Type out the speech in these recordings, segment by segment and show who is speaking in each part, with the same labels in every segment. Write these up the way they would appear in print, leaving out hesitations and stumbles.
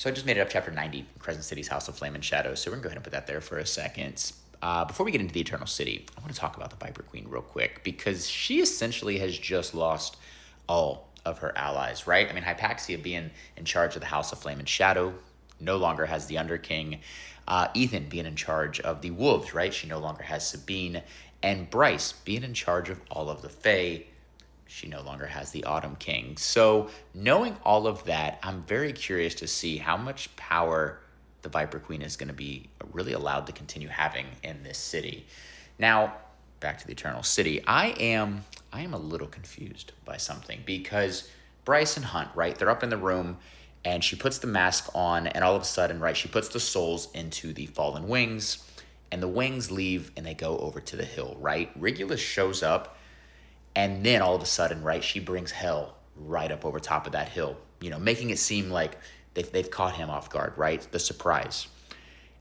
Speaker 1: So I just made it up chapter 90, Crescent City's House of Flame and Shadow. So we're going to go ahead and put that there for a second. Before we get into the Eternal City, I want to talk about the Viper Queen real quick because she essentially has just lost all of her allies, right? I mean, Hypaxia being in charge of the House of Flame and Shadow no longer has the Underking. Ethan being in charge of the Wolves, right? She no longer has Sabine. And Bryce being in charge of all of the Fae. She no longer has the Autumn King. So knowing all of that, I'm very curious to see how much power the Viper Queen is going to be really allowed to continue having in this city. Now, back to the Eternal City. I am a little confused by something because Bryce and Hunt, right? They're up in the room and she puts the mask on and all of a sudden, right, she puts the souls into the fallen wings and the wings leave and they go over to the hill, right? Regulus shows up. And then all of a sudden, right, she brings hell right up over top of that hill, making it seem like they've caught him off guard, right? The surprise.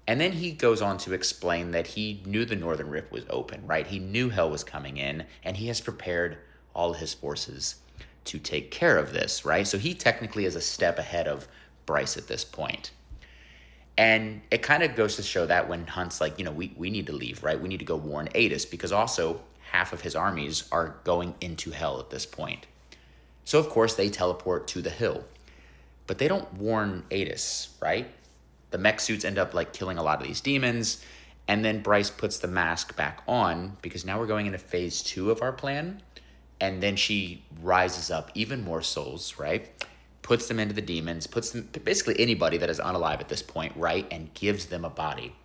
Speaker 1: And then he goes on to explain that he knew the Northern Rift was open, right? He knew hell was coming in, and he has prepared all his forces to take care of this, right? So he technically is a step ahead of Bryce at this point. And it kind of goes to show that when Hunt's like, we need to leave, right? We need to go warn Adis because also half of his armies are going into hell at this point. So, of course, they teleport to the hill. But they don't warn Adis, right? The mech suits end up, killing a lot of these demons. And then Bryce puts the mask back on because now we're going into phase 2 of our plan. And then she rises up even more souls, right? Puts them into the demons, puts them, basically anybody that is unalive at this point, right? And gives them a body.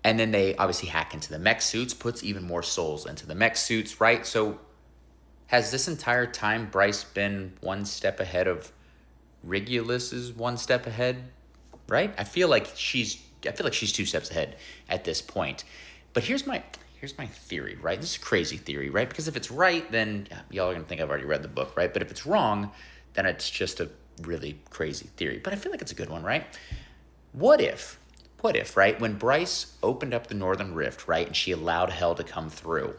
Speaker 1: And then they obviously hack into the mech suits, puts even more souls into the mech suits, right? So has this entire time Bryce been one step ahead of Regulus's one step ahead, right? I feel like she's 2 steps ahead at this point. But here's my theory, right? This is a crazy theory, right? Because if it's right, then y'all are going to think I've already read the book, right? But if it's wrong, then it's just a really crazy theory. But I feel like it's a good one, right? What if, right, when Bryce opened up the Northern Rift, right, and she allowed hell to come through,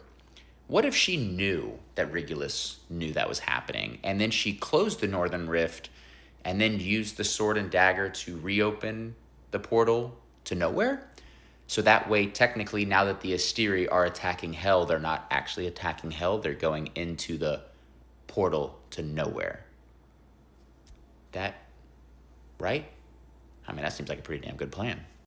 Speaker 1: what if she knew that Regulus knew that was happening, and then she closed the Northern Rift and then used the sword and dagger to reopen the portal to nowhere? So that way, technically, now that the Asteri are attacking hell, they're not actually attacking hell, they're going into the portal to nowhere. That, right? I mean, that seems like a pretty damn good plan.